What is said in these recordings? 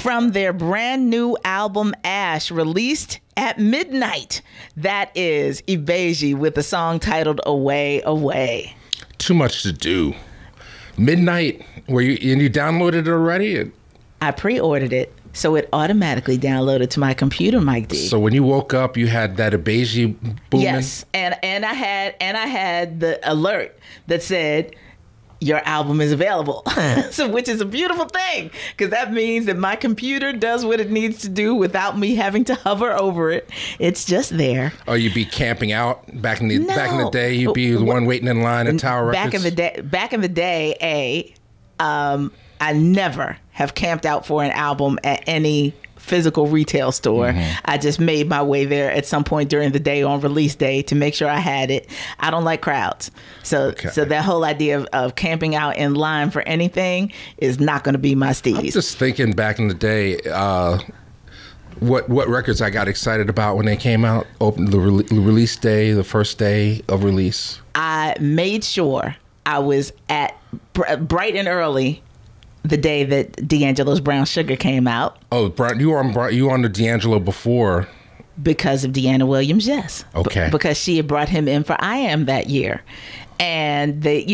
from their brand new album Ash, released at midnight. That is Ibeji with a song titled Away, Away. Too much to do. Midnight, and you downloaded it already? I pre-ordered it, so it automatically downloaded to my computer, Mike D. So when you woke up, you had that Ibeji booming? Yes, and I had the alert that said, your album is available. So, which is a beautiful thing, because that means that my computer does what it needs to do without me having to hover over it. It's just there. Oh, you'd be camping out back in the day. You'd be the one waiting in line at Tower Records. Back in the day, I never have camped out for an album at any physical retail store. Mm-hmm. I just made my way there at some point during the day on release day to make sure I had it. I don't like crowds. So that whole idea of camping out in line for anything is not going to be my steez. I'm just thinking back in the day, what records I got excited about when they came out, open the release day, the first day of release. I made sure I was at bright and early the day that D'Angelo's Brown Sugar came out. Oh, you were on the D'Angelo before. Because of Deanna Williams, yes. Okay. Because she had brought him in for I Am that year. And they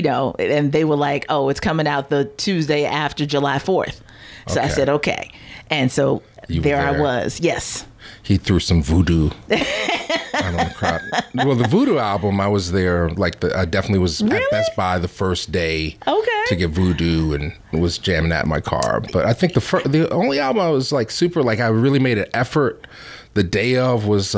were like, oh, it's coming out the Tuesday after July 4th. So I said, okay. And so there I was. Yes. He threw some voodoo on the crowd. Well, the Voodoo album, I was there. I definitely was at Best Buy the first day to get Voodoo, and was jamming that in my car. But I think the only album I was I really made an effort the day of was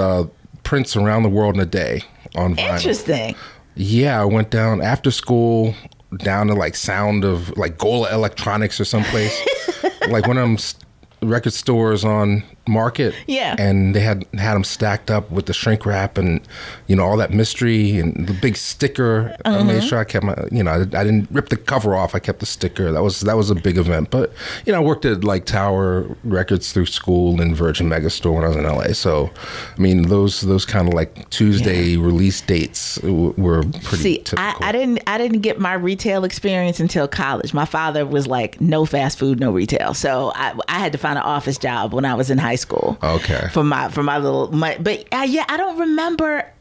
Prince Around the World in a Day on vinyl. Interesting. Yeah, I went down after school down to Sound of Gola Electronics or someplace, one of them record stores on Market. Yeah. And they had them stacked up with the shrink wrap and all that mystery and the big sticker. I made sure I kept my I didn't rip the cover off. I kept the sticker. That was a big event. But I worked at Tower Records through school and Virgin Megastore when I was in LA. So I mean those kind of Tuesday release dates were pretty typical. I didn't get my retail experience until college. My father was no fast food, no retail. So I had to find an office job when I was in high school. Okay. For my little, but I don't remember.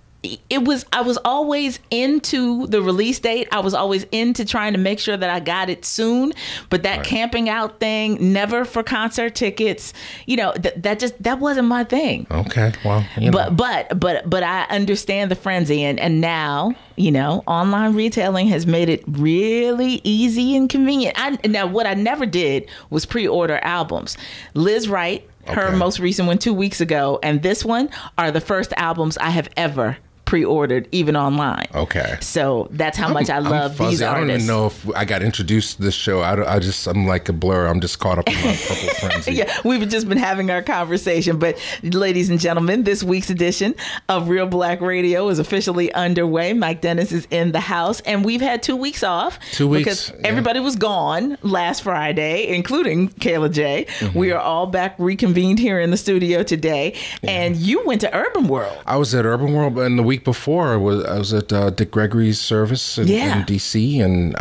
I was always into the release date. I was always into trying to make sure that I got it soon. But that camping out thing, never for concert tickets. That wasn't my thing. Okay. Well. But I understand the frenzy, and now online retailing has made it really easy and convenient. Now what I never did was pre-order albums. Liz Wright, her most recent one 2 weeks ago, and this one are the first albums I have ever pre-ordered, even online. Okay. So that's how much I love these artists. I don't even know if I got introduced to this show. I'm like a blur. I'm just caught up in my purple frenzy. Yeah, we've just been having our conversation. But ladies and gentlemen, this week's edition of Real Black Radio is officially underway. Mike Dennis is in the house, and we've had 2 weeks off. 2 weeks. Because everybody was gone last Friday, including Kayla J. Mm-hmm. We are all back reconvened here in the studio today. Yeah. And you went to Urbanworld. I was at Urbanworld, but in the week before I was at Dick Gregory's service in DC, and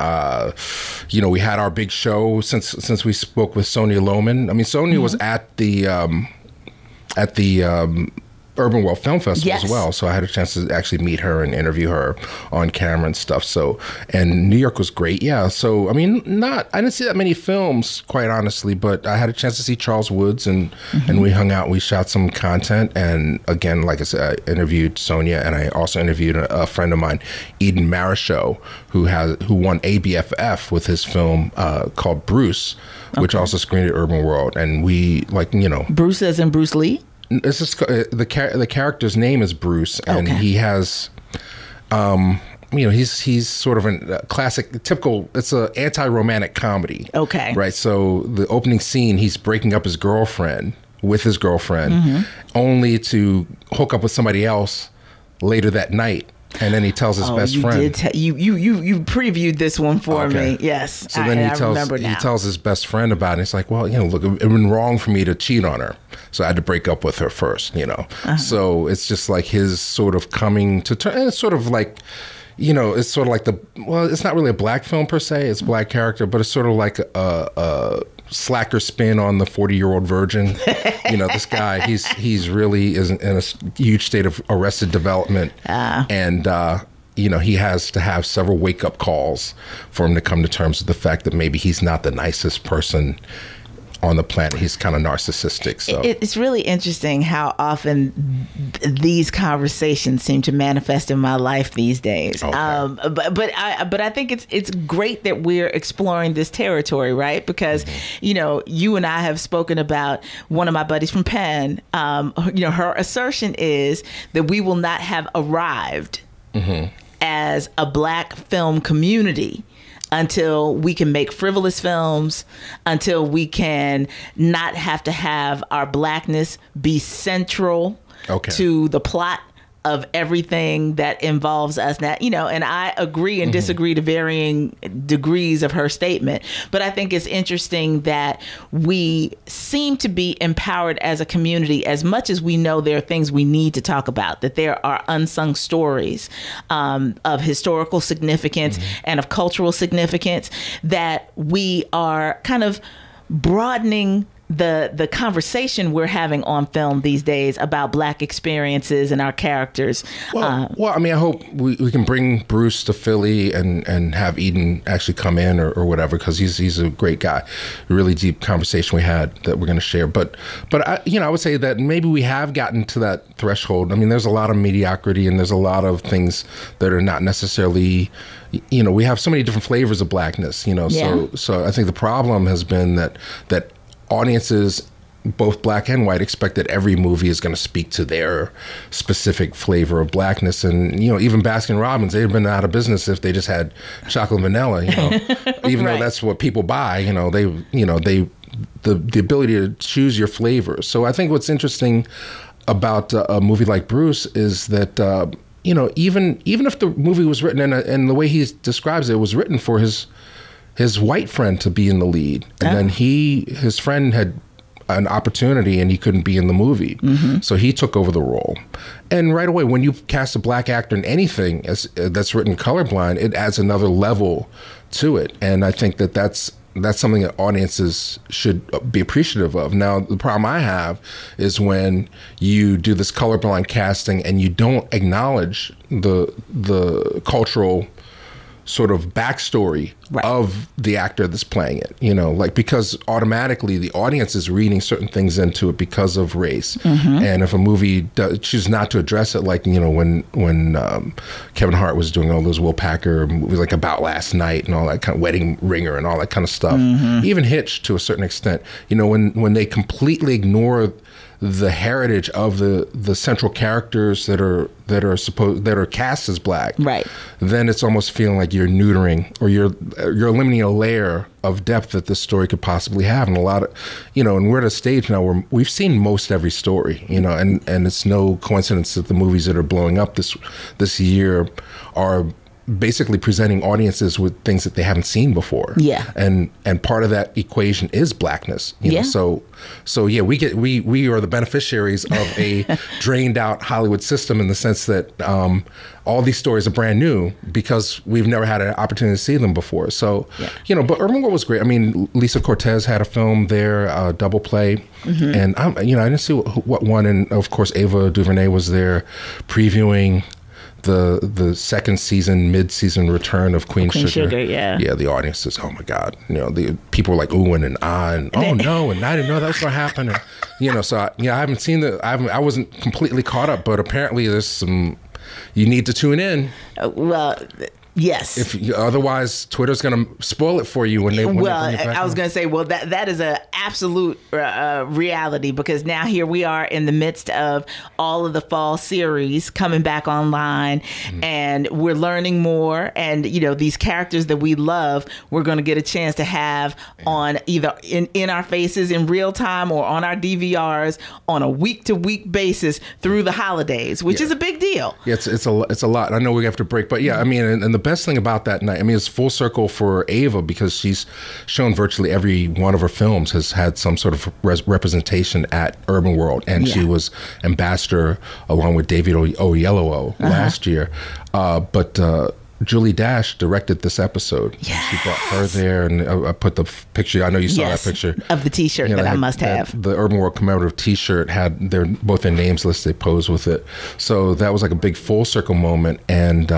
we had our big show since we spoke with Sonia Lohman. I mean, Sonia was at the Urbanworld Film Festival as well, so I had a chance to actually meet her and interview her on camera and stuff. So, and New York was great, yeah. So, I mean, I didn't see that many films, quite honestly, but I had a chance to see Charles Woods, and we hung out. We shot some content, and again, like I said, I interviewed Sonia, and I also interviewed a friend of mine, Eden Marichaux, who won ABFF with his film called Bruce, which also screened at Urbanworld, and we Bruce as in Bruce Lee. This is the character's name is Bruce, and he has, he's sort of a classic, typical. It's an anti-romantic comedy. Okay, right. So the opening scene, he's breaking up his girlfriend with his girlfriend, only to hook up with somebody else later that night. And then he tells his best friend. You previewed this one for me. Yes. So then he tells his best friend about it. It's like, well, look, it would have been wrong for me to cheat on her, so I had to break up with her first. So it's just like his sort of coming to terms. It's sort of like, you know, it's sort of like it's not really a black film per se, it's a black character, but it's sort of like a slacker spin on the 40-year-old virgin. You know, this guy, he's really is in a huge state of arrested development. And, you know, he has to have several wake-up calls for him to come to terms with the fact that maybe he's not the nicest person on the planet. He's kind of narcissistic. So it's really interesting how often these conversations seem to manifest in my life these days. Okay. But I think it's great that we're exploring this territory, right? Because you know, you and I have spoken about one of my buddies from Penn. You know, her assertion is that we will not have arrived as a black film community until we can make frivolous films, until we can not have to have our blackness be central to the plot of everything that involves us now, you know, and I agree and disagree to varying degrees of her statement. But I think it's interesting that we seem to be empowered as a community as much as we know there are things we need to talk about, that there are unsung stories of historical significance and of cultural significance, that we are kind of broadening the conversation we're having on film these days about black experiences and our characters. Well, I mean, I hope we can bring Bruce to Philly and have Eden actually come in or whatever, because he's a great guy. A really deep conversation we had that we're going to share. But I, you know, I would say that maybe we have gotten to that threshold. I mean, there's a lot of mediocrity and there's a lot of things that are not necessarily, you know, we have so many different flavors of blackness, you know. So I think the problem has been that audiences, both black and white, expect that every movie is going to speak to their specific flavor of blackness. And, you know, even Baskin Robbins, they've been out of business if they just had chocolate vanilla, you know, even though that's what people buy, you know, the ability to choose your flavors. So I think what's interesting about a movie like Bruce is that, you know, even if the movie was written and the way he describes it was written for his white friend to be in the lead, and then his friend had an opportunity and he couldn't be in the movie, so he took over the role. And right away, when you cast a black actor in anything that's written colorblind, it adds another level to it. And I think that's something that audiences should be appreciative of. Now, the problem I have is when you do this colorblind casting and you don't acknowledge the cultural sort of backstory of the actor that's playing it, you know, like, because automatically the audience is reading certain things into it because of race. And if a movie chooses not to address it, like, you know, when Kevin Hart was doing all those Will Packer movies, like About Last Night and all that kind of Wedding Ringer and all that kind of stuff, even Hitch to a certain extent, you know, when they completely ignore the heritage of the central characters that are cast as black, then it's almost feeling like you're neutering or you're eliminating a layer of depth that this story could possibly have. And a lot of, you know, and we're at a stage now where we've seen most every story, you know, and it's no coincidence that the movies that are blowing up this year are basically presenting audiences with things that they haven't seen before. And part of that equation is blackness. You know? So yeah, we are the beneficiaries of a drained out Hollywood system, in the sense that all these stories are brand new because we've never had an opportunity to see them before. So, you know, but Urbanworld was great. I mean, Lisa Cortez had a film there, Double Play, and you know, I didn't see what one, and of course Ava DuVernay was there previewing the second season, mid-season return of Queen Sugar. Yeah, the audience says, "Oh my God!" You know, the people were like oohing and ahhing, and oh no, and I didn't know that was going to happen. And, you know, so I haven't seen I wasn't completely caught up, but apparently there's some. You need to tune in. Well. Yes. Otherwise, Twitter's going to spoil it for you when they bring it back. I was going to say, well, that is an absolute reality, because now here we are in the midst of all of the fall series coming back online, and we're learning more. And, you know, these characters that we love, we're going to get a chance to have on either in our faces in real time or on our DVRs on a week-to-week basis through the holidays, which is a big deal. Yeah, it's a lot. I know we have to break, but yeah, I mean, and the best thing about that night, I mean, it's full circle for Ava, because she's shown virtually every one of her films has had some sort of representation at Urbanworld, and she was ambassador along with David Oyelowo last year. But Julie Dash directed this episode. Yes. She brought her there, and I put the picture. I know you saw that picture of the T-shirt that I must have. The Urbanworld commemorative T-shirt had both their names listed. They posed with it, so that was like a big full circle moment. And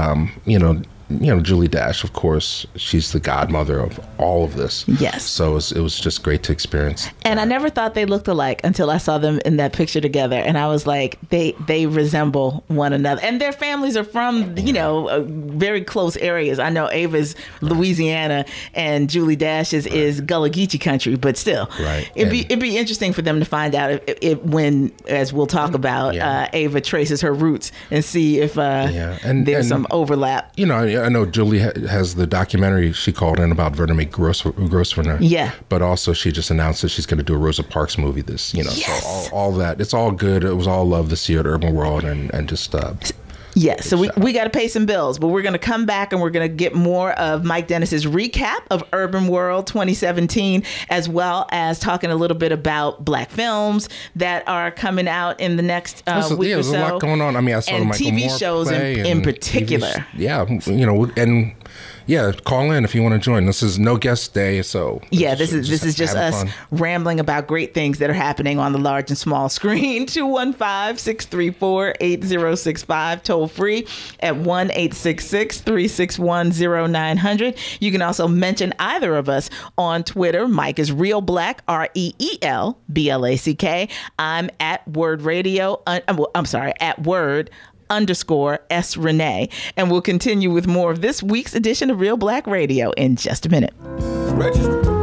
Julie Dash, of course, she's the godmother of all of this. Yes. So it was just great to experience. And I never thought they looked alike until I saw them in that picture together. And I was like, they resemble one another. And their families are from, very close areas. I know Ava's Louisiana and Julie Dash's is Gullah Geechee country, but still. Right. It'd be interesting for them to find out if when, as we'll talk about, Ava traces her roots and see if there's some overlap. I know Julie has the documentary she called in about Werner Grosswerner. Yeah. But also she just announced that she's going to do a Rosa Parks movie this, Yes. So all that. It's all good. It was all love this year at Urbanworld and just... Yes, so we got to pay some bills, but we're going to come back and we're going to get more of Mike Dennis's recap of Urbanworld 2017, as well as talking a little bit about Black films that are coming out in the next week or so. There's a lot going on. I mean, I saw and Michael TV Moore shows in particular. And call in if you want to join. This is no guest day, so this is just us fun. rambling about great things that are happening on the large and small screen. 215-634-8065, toll free at 1-866-361-0900. You can also mention either of us on Twitter. Mike is Reelblack, REELBLACK. I'm at Word Radio. I'm sorry, at Word _S Renee. And we'll continue with more of this week's edition of Reelblack Radio in just a minute.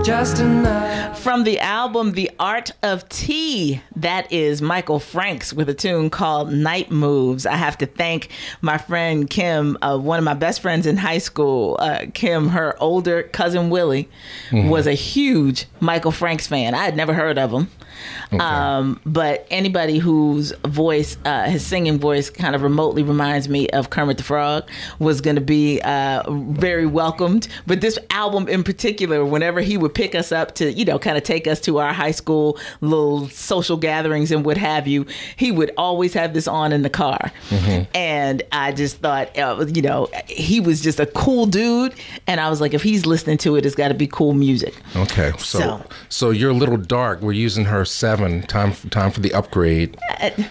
Just enough. From the album The Art of Tea, that is Michael Franks with a tune called Night Moves. I have to thank my friend Kim, one of my best friends in high school. Kim, her older cousin Willie, was a huge Michael Franks fan. I had never heard of him. Okay. But anybody whose voice, his singing voice kind of remotely reminds me of Kermit the Frog was going to be very welcomed. But this album in particular, whenever he would pick us up to, kind of take us to our high school little social gatherings and what have you, he would always have this on in the car. And I just thought, he was just a cool dude. And I was like, if he's listening to it, it's got to be cool music. Okay. So you're a little dark. We're using her 7. Time for the upgrade.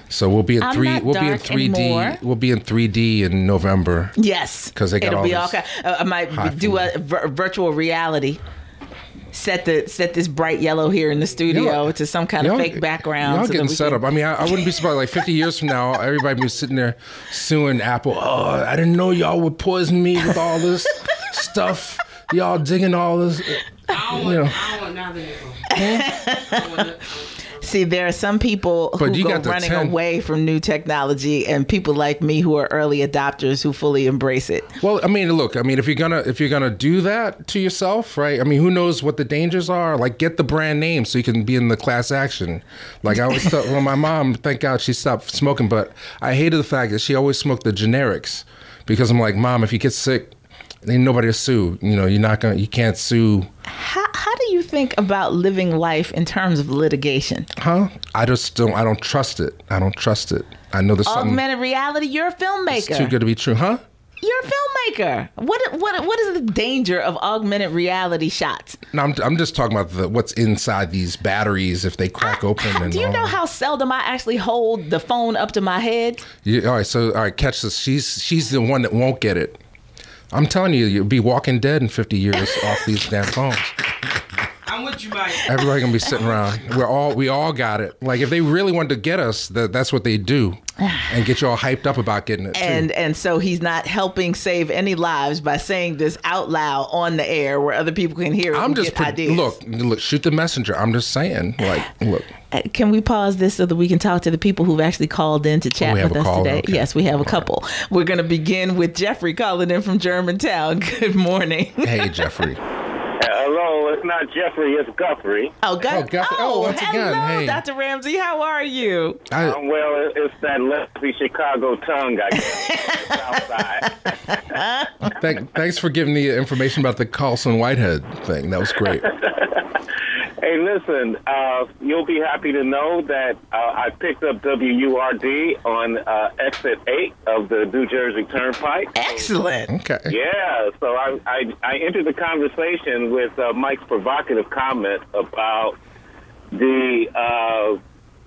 So we'll be in 3D. Anymore. We'll be in 3D in November. Yes, because they got it'll all be all kind. I might do a virtual reality. Set this bright yellow here in the studio to some kind of fake background. Y'all getting set up. I mean, I wouldn't be surprised. Like 50 years from now, everybody be sitting there suing Apple. Oh, I didn't know y'all would poison me with all this stuff. Y'all digging all this. I don't want nothing. See, there are some people who go running away from new technology, and people like me who are early adopters who fully embrace it. Well, I mean, look, if you're gonna do that to yourself, right? I mean, who knows what the dangers are? Like, get the brand name so you can be in the class action. Like I always thought, well, my mom, thank God she stopped smoking, but I hated the fact that she always smoked the generics because I'm like, Mom, if you get sick, ain't nobody to sue. You can't sue. How do you think about living life in terms of litigation? I don't trust it. I don't trust it. I know there's augmented reality. You're a filmmaker. It's too good to be true, huh? You're a filmmaker. What is the danger of augmented reality shots? No, I'm just talking about what's inside these batteries if they crack open. Do you know how seldom I actually hold the phone up to my head? All right, catch this. She's the one that won't get it. I'm telling you, you'll be walking dead in 50 years off these damn phones. I'm with you, Mike. Everybody gonna be sitting around. We all got it. Like if they really wanted to get us, that's what they do, and get you all hyped up about getting it. And so he's not helping save any lives by saying this out loud on the air where other people can hear it. I'm just ideas. Look, shoot the messenger. I'm just saying, look. Can we pause this so that we can talk to the people who've actually called in to chat with us today? Okay. Yes, we have a couple. We're going to begin with Jeffrey calling in from Germantown. Good morning. Hey, Jeffrey. Hello, it's not Jeffrey, it's Guthrie. Oh, Guthrie. Once hello, again. Hey. Dr. Ramsey. How are you? Well, it's that lefty Chicago tongue, I guess. Thanks for giving the information about the Carlson Whitehead thing. That was great. Hey, Hey, listen, you'll be happy to know that I picked up WURD on exit 8 of the New Jersey Turnpike. Excellent. Okay. Yeah, so I entered the conversation with Mike's provocative comment about the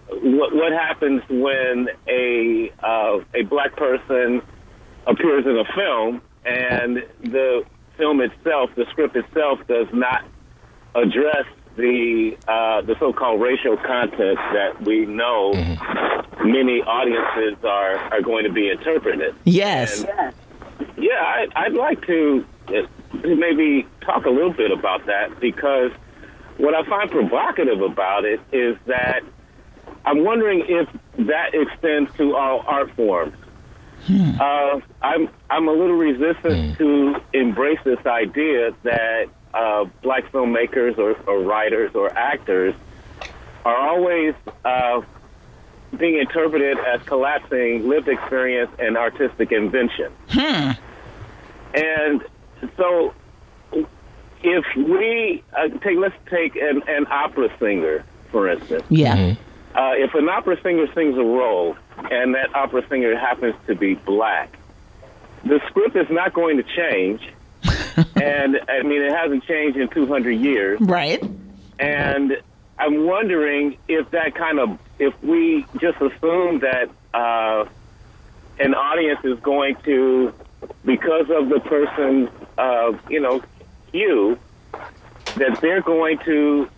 what happens when a black person appears in a film and the film itself, the script itself, does not address the so-called racial content that we know many audiences are going to be interpreted. Yes. And, yeah, I'd like to maybe talk a little bit about that, because what I find provocative about it is that I'm wondering if that extends to all art forms. I'm a little resistant to embrace this idea that black filmmakers or writers or actors are always being interpreted as collapsing lived experience and artistic invention. And so if we let's take an opera singer, for instance. Yeah. If an opera singer sings a role and that opera singer happens to be black, the script is not going to change. And, I mean, it hasn't changed in 200 years. Right. And I'm wondering if if we just assume that an audience is going to, because of the person's, hue, that they're going to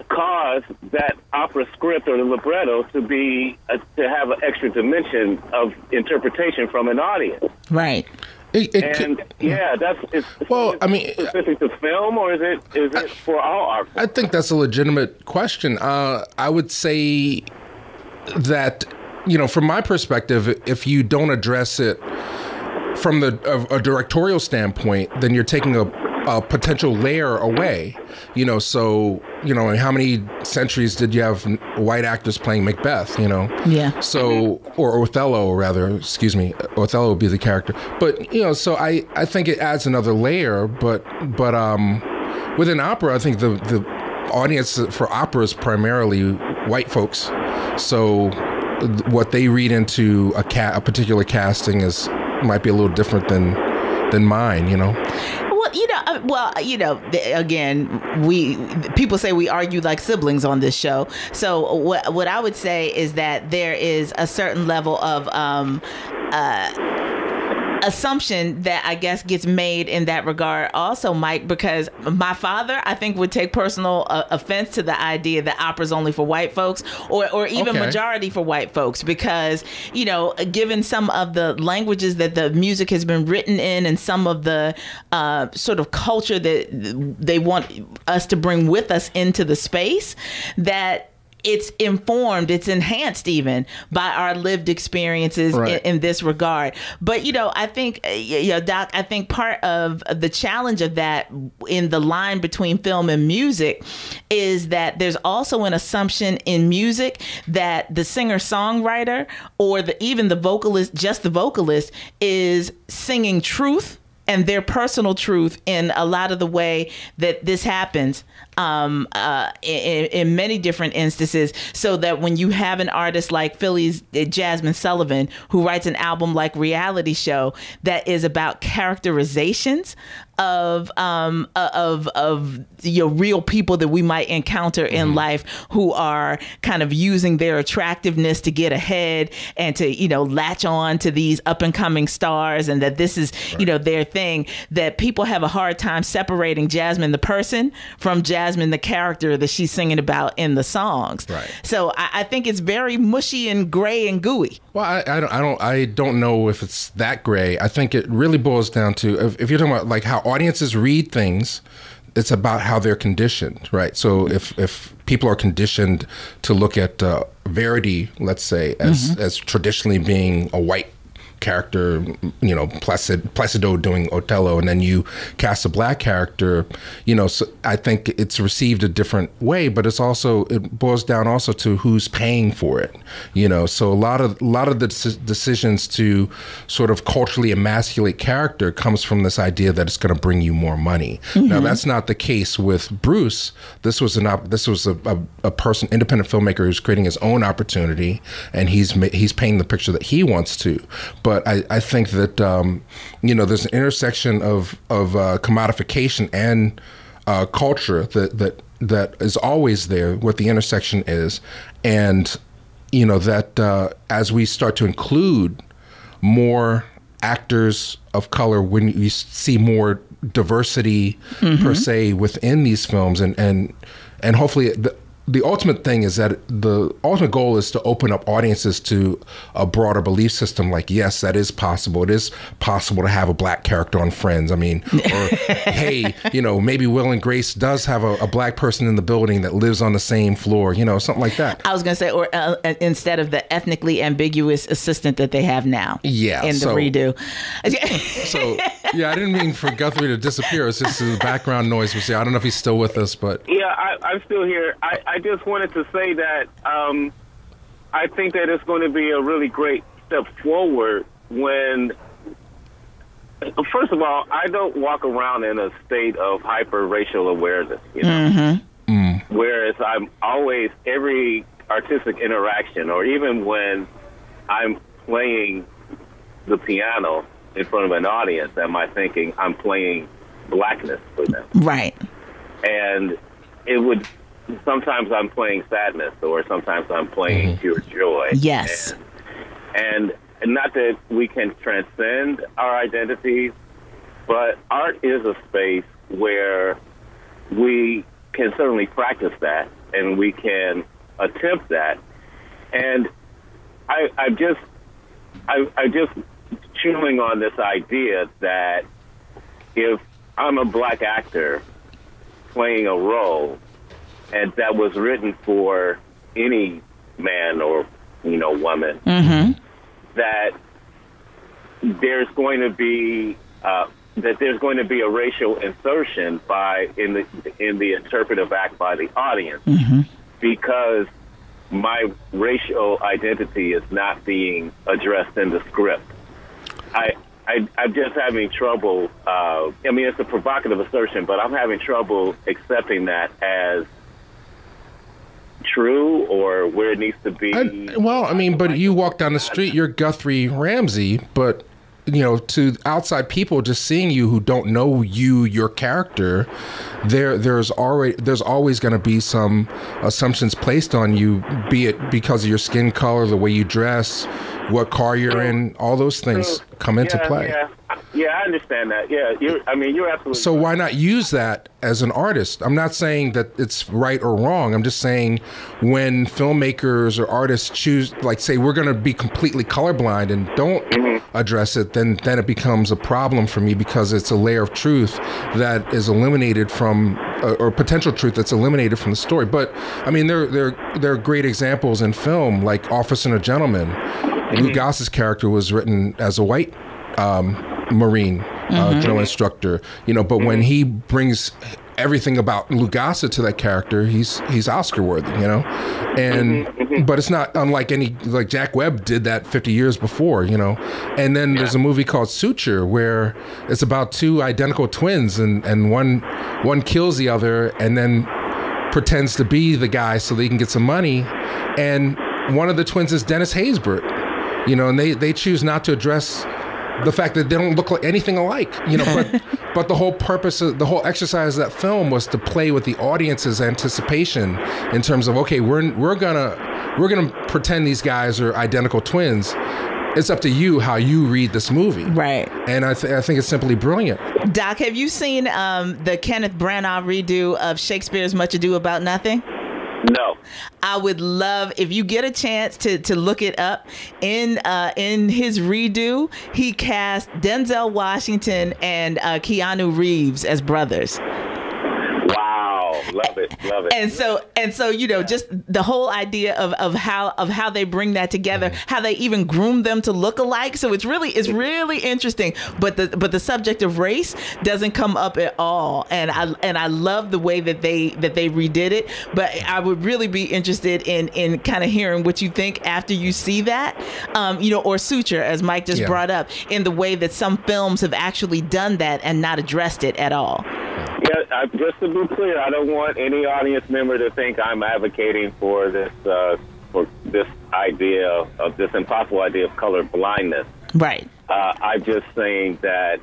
cause that opera script or the libretto to be to have an extra dimension of interpretation from an audience. Right. Well, I mean, specific to film, or is it for all art forms? I think that's a legitimate question. I would say that, from my perspective, if you don't address it from a directorial standpoint, then you're taking a potential layer away. So how many centuries did you have white actors playing Macbeth? Yeah. So or Othello, rather. Excuse me, Othello would be the character. But so I think it adds another layer. But within opera, I think the audience for opera is primarily white folks. So what they read into a particular casting might be a little different than mine. Again, people say we argue like siblings on this show. So what I would say is that there is a certain level of assumption that I guess gets made in that regard also, Mike, because my father, I think, would take personal offense to the idea that opera's only for white folks or even majority for white folks, because, given some of the languages that the music has been written in and some of the sort of culture that they want us to bring with us into the space, that it's informed, it's enhanced even by our lived experiences in this regard. But, I think, Doc, I think part of the challenge of that in the line between film and music is that there's also an assumption in music that the singer-songwriter or even the vocalist, just the vocalist, is singing truth and their personal truth in a lot of the way that this happens in many different instances, so that when you have an artist like Philly's Jasmine Sullivan, who writes an album like Reality Show that is about characterizations of real people that we might encounter in life who are kind of using their attractiveness to get ahead and to, latch on to these up and coming stars, and that this is, their thing, that people have a hard time separating Jasmine the person from Jasmine the character that she's singing about in the songs. Right. So I think it's very mushy and gray and gooey. Well, I don't know if it's that gray. I think it really boils down to, if you're talking about like how audiences read things, it's about how they're conditioned, right? So if people are conditioned to look at Verity, let's say, as traditionally being a white character, you know, Placido doing Othello, and then you cast a black character, you know, so I think it's received a different way, but it's also, it boils down also to who's paying for it, you know. So a lot of the decisions to sort of culturally emasculate character comes from this idea that it's going to bring you more money. Now that's not the case with Bruce. This was a person, independent filmmaker who's creating his own opportunity, and he's painting the picture that he wants to. But I think that you know, there's an intersection of commodification and culture that is always there. What the intersection is, and you know that as we start to include more actors of color, when you see more diversity per se within these films, and hopefully the ultimate thing is that the ultimate goal is to open up audiences to a broader belief system. Like, yes, that is possible. It is possible to have a black character on Friends. I mean, or hey, you know, maybe Will and Grace does have a black person in the building that lives on the same floor, you know, something like that. I was going to say, or instead of the ethnically ambiguous assistant that they have now. Yeah. In the redo. So, yeah, I didn't mean for Guthrie to disappear. It's just the background noise. I don't know if he's still with us, but. Yeah, I'm still here. I just wanted to say that I think that it's going to be a really great step forward when, first of all, I don't walk around in a state of hyper racial awareness, you know. Whereas I'm always, every artistic interaction, or even when I'm playing the piano in front of an audience, am I thinking I'm playing blackness for them? Right. And it would, sometimes I'm playing sadness, or sometimes I'm playing pure joy. Yes. And not that we can transcend our identities, but art is a space where we can certainly practice that, and we can attempt that. And I just chewing on this idea that if I'm a black actor playing a role, and that was written for any man or, you know, woman, that there's going to be a racial insertion in the interpretive act by the audience, because my racial identity is not being addressed in the script. I'm just having trouble. I mean, it's a provocative assertion, but I'm having trouble accepting that as true, or where it needs to be. But you walk down the street, you're Guthrie Ramsey, but you know, to outside people just seeing you who don't know you, your character, there's always going to be some assumptions placed on you, be it because of your skin color, the way you dress, what car you're in, all those things come into play. Yeah, I understand that. Yeah, you're absolutely. So why not use that as an artist? I'm not saying that it's right or wrong. I'm just saying when filmmakers or artists choose, like, say, we're going to be completely colorblind and don't address it, then it becomes a problem for me, because it's a layer of truth that is eliminated from, or potential truth that's eliminated from the story. But I mean, there are great examples in film, like Officer and a Gentleman. Lou Goss's character was written as a white Marine drill instructor, you know, but when he brings everything about Lou Goss to that character, he's Oscar worthy, you know, and but it's not unlike like Jack Webb did that 50 years before, you know. And then there's a movie called Suture where it's about two identical twins, and one kills the other and then pretends to be the guy so they can get some money, and one of the twins is Dennis Haysbert, you know, and they choose not to address the fact that they don't look like anything alike, you know, but the whole purpose of the whole exercise of that film was to play with the audience's anticipation in terms of, okay, we're gonna pretend these guys are identical twins. It's up to you how you read this movie, right? And I think it's simply brilliant. Doc, have you seen the Kenneth Branagh redo of Shakespeare's Much Ado About Nothing? No. I would love, if you get a chance to look it up. In his redo, he cast Denzel Washington and Keanu Reeves as brothers. Wow. Love it. And so, you know, just the whole idea of how they bring that together, how they even groom them to look alike. So it's really interesting. But the subject of race doesn't come up at all. And I love the way that they redid it. But I would really be interested in kind of hearing what you think after you see that, you know, or suture, as Mike just brought up, in the way that some films have actually done that and not addressed it at all. Yeah, just to be clear, I don't want any audience member to think I'm advocating for this idea of this impossible idea of color blindness. Right. I'm just saying that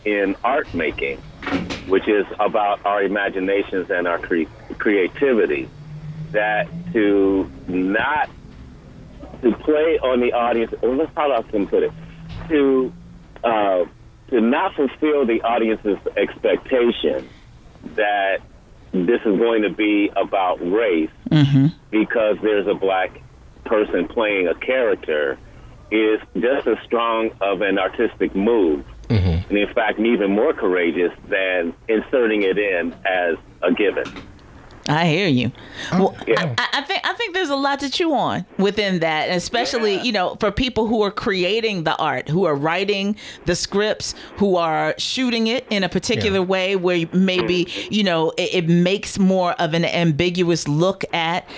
in art making, which is about our imaginations and our creativity, that to play on the audience, or let's how I can put it, to not fulfill the audience's expectation that this is going to be about race because there's a black person playing a character is just as strong of an artistic move, and in fact even more courageous than inserting it in as a given. I hear you. Well, yeah. I think there's a lot to chew on within that, especially, you know, for people who are creating the art, who are writing the scripts, who are shooting it in a particular way where maybe, you know, it makes more of an ambiguous look at,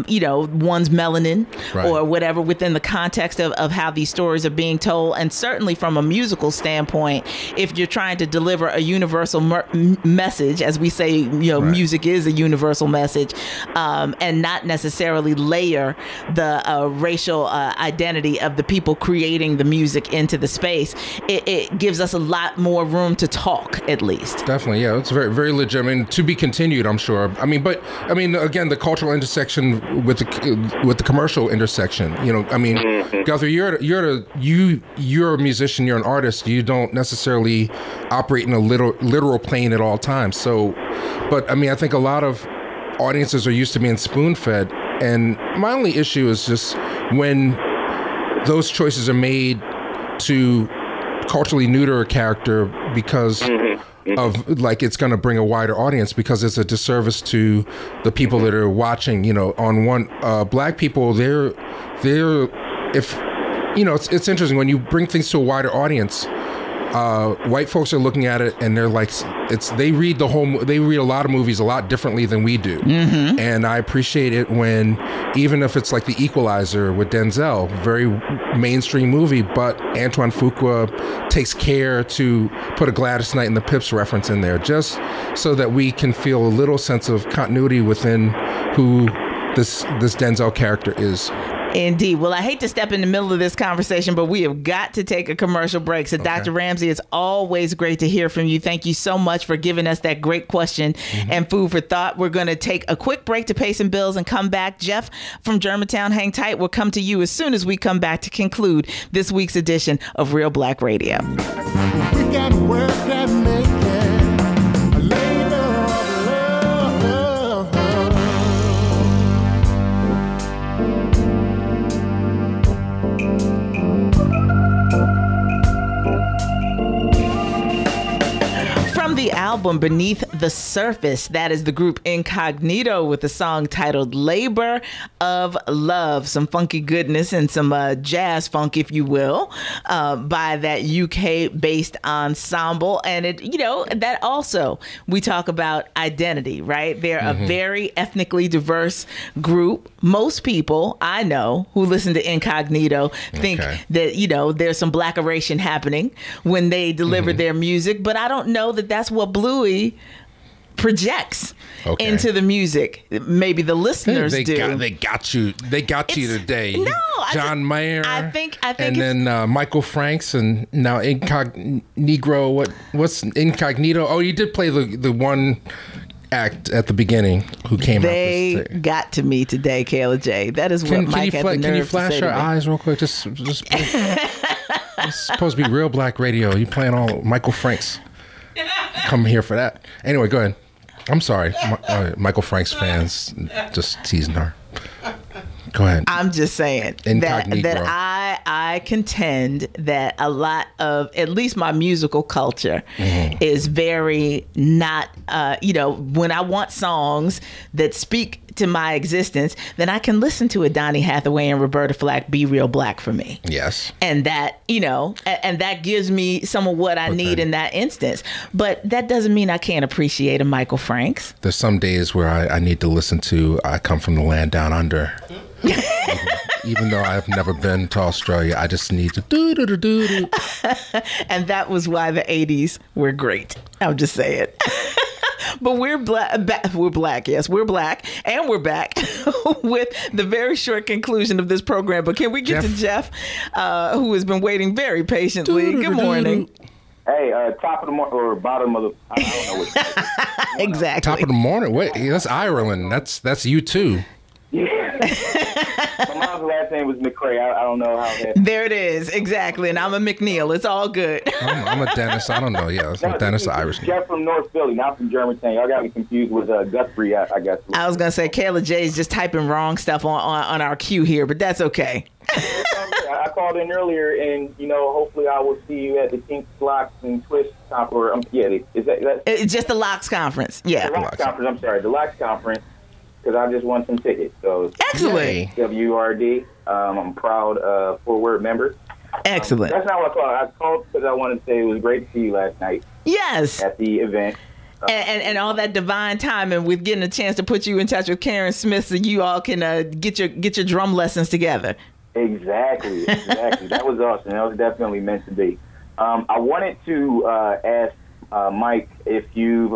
you know, one's melanin or whatever within the context of how these stories are being told. And certainly from a musical standpoint, if you're trying to deliver a universal message, as we say, you know, music is a universal message, and not necessarily layer the racial identity of the people creating the music into the space, it gives us a lot more room to talk, at least. Definitely, yeah, it's very, very legit. I mean, to be continued, I'm sure. I mean, again, the cultural intersection with the commercial intersection. You know, I mean, Guthrie, you're a musician, you're an artist. You don't necessarily operate in a literal plane at all times. So, but I mean, I think a lot of audiences are used to being spoon-fed, and my only issue is just when those choices are made to culturally neuter a character because of, like, it's going to bring a wider audience, because it's a disservice to the people that are watching. You know, on one black people, they're if you know, it's interesting when you bring things to a wider audience. White folks are looking at it and they're like, they read a lot of movies a lot differently than we do. And I appreciate it when, even if it's like The Equalizer with Denzel, very mainstream movie, but Antoine Fuqua takes care to put a Gladys Knight and the Pips reference in there, just so that we can feel a little sense of continuity within who this Denzel character is. Indeed. Well, I hate to step in the middle of this conversation, but we have got to take a commercial break. So, Dr. Ramsey, it's always great to hear from you. Thank you so much for giving us that great question and food for thought. We're going to take a quick break to pay some bills and come back. Jeff from Germantown, hang tight. We'll come to you as soon as we come back to conclude this week's edition of Real Black Radio. We got work that make it a labor of love. The album Beneath the Surface, that is the group Incognito with a song titled Labor of Love. Some funky goodness and some jazz funk, if you will, by that UK-based ensemble. And it, you know, that also, we talk about identity, right? They're a very ethnically diverse group. Most people I know who listen to Incognito think that, you know, there's some blackeration happening when they deliver their music, but I don't know that that's what Bluey projects into the music. Maybe the liснers do. They got you today. No, John Mayer. I think, and then Michael Franks, and now Incognito. What's Incognito? Oh, you did play the one act at the beginning who came out. They got to me today, Kayla J. That is what Mike had the nerve to say. Can you flash your eyes real quick? Just it's supposed to be Real Black Radio. You playing all Michael Franks. Come here for that. Anyway, go ahead. I'm sorry. Michael Franks fans just teasing her. Go ahead. I'm just saying that I contend that a lot of, at least my musical culture, is very not, when I want songs that speak to my existence, then I can listen to a Donny Hathaway and Roberta Flack be Reelblack for me. Yes. And that, and that gives me some of what I need in that instance. But that doesn't mean I can't appreciate a Michael Franks. There's some days where I need to listen to I Come From the Land Down Under. Even though I've never been to Australia, I just need to do. And that was why the 80s were great. I'm just saying. But we're black, yes, we're black, and we're back with the very short conclusion of this program. But can we get to Jeff, who has been waiting very patiently? Good morning. Hey, top of the morning or bottom of the, I don't know what. Exactly. Top of the morning. Wait, that's Ireland. That's you too. Yeah. My mom's last name was McCray. I don't know how that. There it is. Exactly. And I'm a McNeil. It's all good. I'm a Dennis. I don't know. Yeah, I'm a Dennis Irish. Jeff from North Philly, not from Germantown. Y'all got me confused with Guthrie, I guess. I was going to say Kayla J is just typing wrong stuff on our queue here, but that's okay. I called in earlier, and hopefully I will see you at the Kinks, Locks, and Twists conference. Is that it's just the Locks conference? Yeah, the Locks conference. I'm sorry, the Locks conference. Because I just won some tickets. So excellent. WRD. I'm a proud Fort Worth member. Excellent. That's not what I called. I called because I wanted to say it was great to see you last night. Yes. At the event. And all that divine timing with getting a chance to put you in touch with Karen Smith so you all can get your drum lessons together. Exactly. That was awesome. That was definitely meant to be. I wanted to ask Mike if you've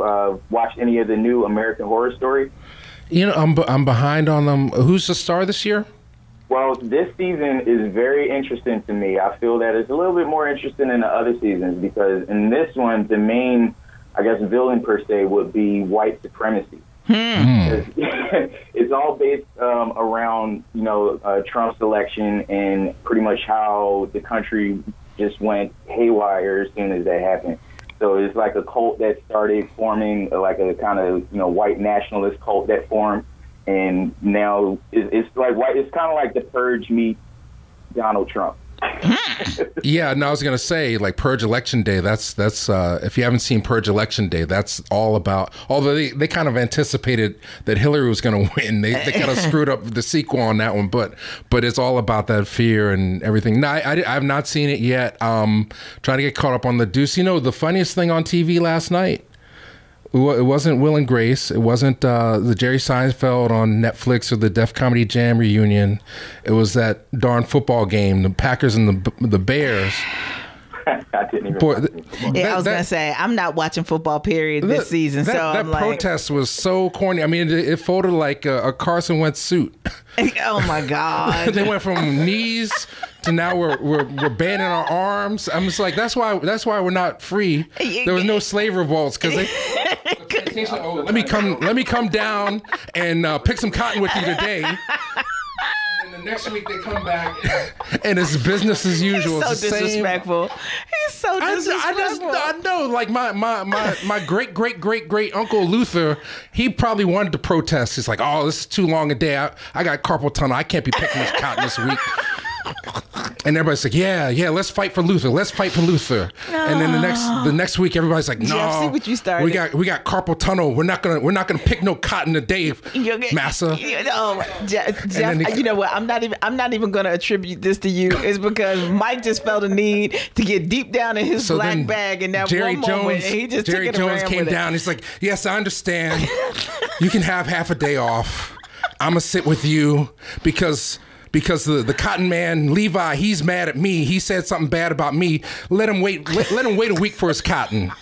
watched any of the new American Horror Story. I'm behind on them. Who's the star this year? Well, this season is very interesting to me. I feel that it's a little bit more interesting than the other seasons because in this one, the main, villain per se would be white supremacy. It's all based around, Trump's election and pretty much how the country just went haywire as soon as that happened. So it's like a cult that started forming, like a kind of white nationalist cult that formed, and now it's like white. It's kind of like the Purge meets Donald Trump. Yeah, and I was gonna say like Purge Election Day. That's if you haven't seen Purge Election Day, that's all about. Although they kind of anticipated that Hillary was gonna win, they kind of screwed up the sequel on that one. But it's all about that fear and everything. No, I've not seen it yet. Trying to get caught up on the Deuce. The funniest thing on TV last night. It wasn't Will and Grace. It wasn't the Jerry Seinfeld on Netflix or the Def Comedy Jam reunion. It was that darn football game, the Packers and the Bears. I didn't even. I was gonna say I'm not watching football period this season. That protest was so corny. I mean, it folded like a Carson Wentz suit. Oh my God! They went from knees to now we're banning our arms. I'm just like that's why we're not free. There was no slave revolts because they. Let me come down and pick some cotton with you today. And then the next week they come back and it's business as usual. He's so disrespectful. He's so disrespectful. I know, like my great uncle Luther, he probably wanted to protest. He's like, oh, this is too long a day. I got carpal tunnel. I can't be picking this cotton this week. And everybody's like, yeah, let's fight for Luther. Let's fight for Luther. And then the next week, everybody's like, no, Jeff, see what you started. we got carpal tunnel. We're not gonna pick no cotton today, massa. Jeff, you know what? I'm not even gonna attribute this to you. It's because Mike just felt a need to get deep down in his black bag in that one moment. And he just Jerry Jones came down. He's like, yes, I understand. You can have half a day off. I'm gonna sit with you because the cotton man Levi, he's mad at me. He said something bad about me. Let him wait. Let him wait a week for his cotton.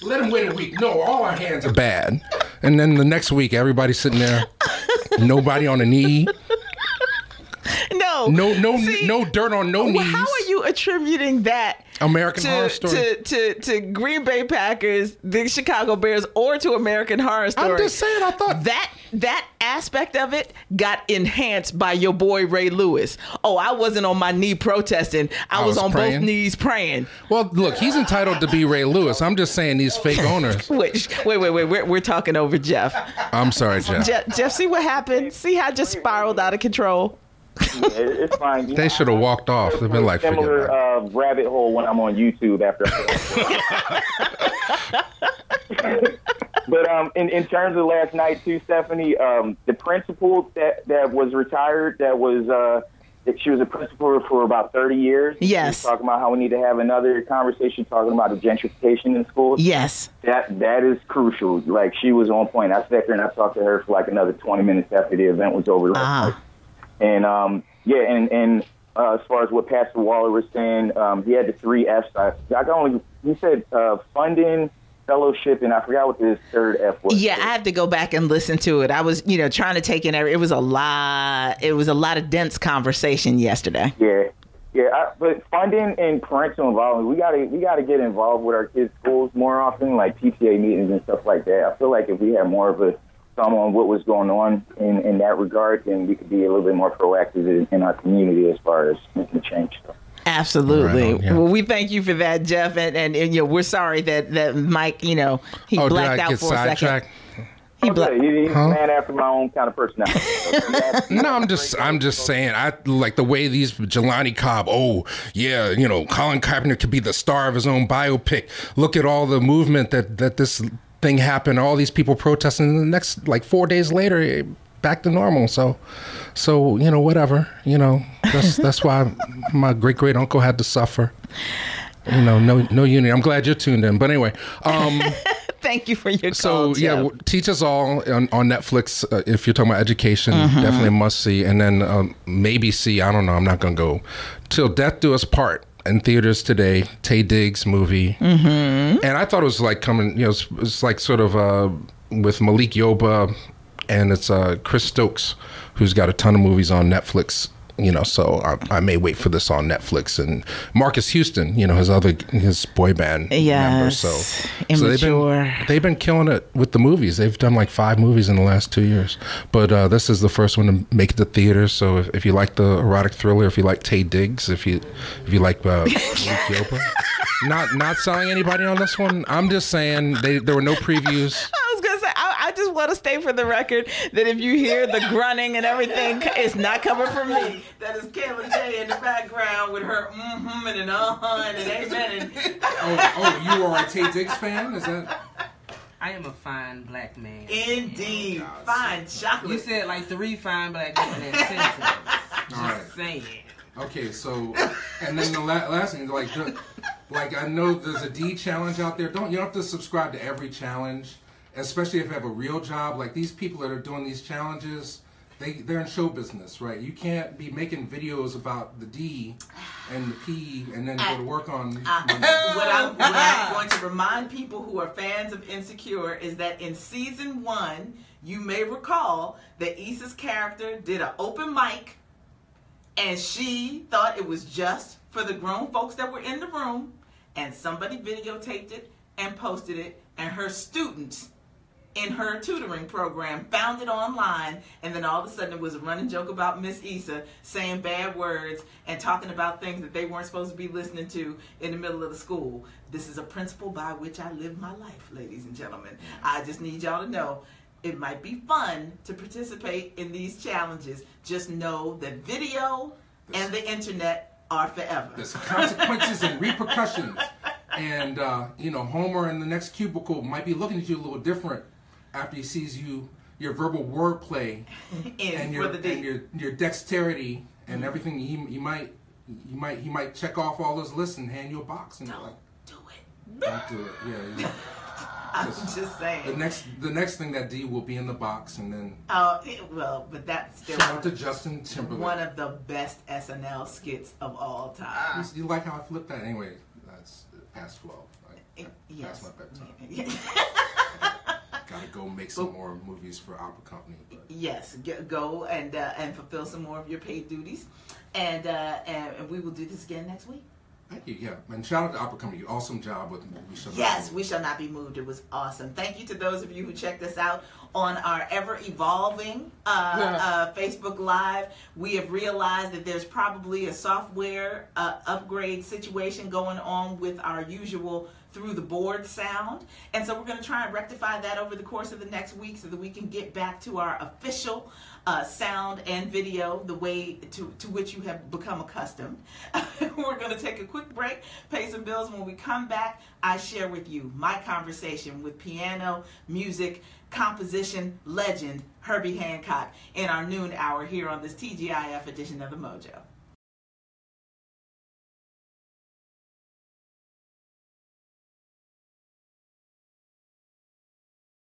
Let him wait a week. No, all our hands are bad. And then the next week, everybody's sitting there, nobody on a knee. No dirt on no knees. How are you attributing that? American Horror Story to Green Bay Packers, the Chicago Bears, or to American Horror Story? I'm just saying, I thought that aspect of it got enhanced by your boy Ray Lewis. Oh, I wasn't on my knee protesting. I was on both knees praying. Well, look, he's entitled to be Ray Lewis. I'm just saying these fake owners. Wait. We're talking over Jeff. I'm sorry, Jeff. Jeff, see what happened? See how I just spiraled out of control? it's fine. They should have walked off. They've been like, similar rabbit hole when I'm on YouTube after. But in terms of last night too, Stephanie, the principal that was retired, she was a principal for about 30 years. Yes. Talking about how we need to have another conversation talking about the gentrification in schools. Yes. That is crucial. Like, she was on point. I sat there and I talked to her for like another 20 minutes after the event was over. And as far as what Pastor Waller was saying, he had the 3 F's. He said funding, fellowship, and I forgot what the third F was. Yeah, I have to go back and listen to it. I was, trying to take in it was a lot. It was a lot of dense conversation yesterday. Yeah. But funding and parental involvement, we gotta get involved with our kids' schools more often, like PTA meetings and stuff like that. I feel like if we had more of a thumb on what was going on in that regard, then we could be a little bit more proactive in our community as far as making change. Absolutely. Right on, Well, we thank you for that, Jeff, and we're sorry that Mike, he blacked out for a second. He's a man after my own kind of personality. No, I'm just saying. I like the way these Jelani Cobb. Oh yeah, Colin Kaepernick could be the star of his own biopic. Look at all the movement that this thing happened. All these people protesting. And the next 4 days later, back to normal. So whatever. That's why my great uncle had to suffer. No unity. I'm glad you're tuned in. But anyway. Thank you for your call. So Teach Us All on Netflix. If you're talking about education, definitely a must see. And then maybe see. I don't know. I'm not gonna go Till Death Do Us Part in theaters today. Taye Diggs movie. And I thought it was like coming. It's like sort of with Malik Yoba, and it's Chris Stokes, who's got a ton of movies on Netflix. So I may wait for this on Netflix. And Marcus Houston, his boy band member. So they've been killing it with the movies. They've done like 5 movies in the last 2 years. But this is the first one to make it to theaters. So if you like the erotic thriller, if you like Taye Diggs, if you like Yopa, not selling anybody on this one. I'm just saying there were no previews. I just want to state for the record that if you hear the grunting and everything, it's not coming from me. That is Kayla J in the background with her and an and an amen. You are a Taye Diggs fan? Is that? I am a fine black man. Indeed. Fine chocolate. You said like 3 fine black men in sentence. Just saying. Okay, so, and then the last thing, like I know there's a D challenge out there. You don't have to subscribe to every challenge. Especially if you have a real job, like these people that are doing these challenges, they're in show business, right? You can't be making videos about the D and the P and then go to work on. What I'm going to remind people who are fans of Insecure is that in season 1, you may recall that Issa's character did an open mic, and she thought it was just for the grown folks that were in the room, and somebody videotaped it and posted it, and her students in her tutoring program found it online, and then all of a sudden it was a running joke about Miss Issa saying bad words and talking about things that they weren't supposed to be listening to in the middle of the school. This is a principle by which I live my life, ladies and gentlemen. I just need y'all to know it might be fun to participate in these challenges. Just know that video and the internet are forever. There's consequences and repercussions. And, Homer in the next cubicle might be looking at you a little different after he sees your verbal wordplay and your dexterity and everything. He might check off all those lists and hand you a box and don't do it. Don't do it. Yeah. I'm just saying. The next thing that D will be in the box, and then. But that's still shout out to Justin Timberlake. One of the best SNL skits of all time. You like how I flipped that? Anyway, that's past 12. Yes. That's my bedtime. Gotta go make some more movies for Opera Company. But. Yes, go and fulfill some more of your paid duties, and we will do this again next week. Thank you. Yeah, and shout out to Opera Company. Awesome job with We Shall Not Be Moved. It was awesome. Thank you to those of you who checked us out on our ever-evolving Facebook Live. We have realized that there's probably a software upgrade situation going on with our usual through the board sound. And so we're going to try and rectify that over the course of the next week so that we can get back to our official sound and video the way to which you have become accustomed. We're going to take a quick break, pay some bills. When we come back, I share with you my conversation with piano, music, composition legend Herbie Hancock in our noon hour here on this TGIF edition of The Mojo.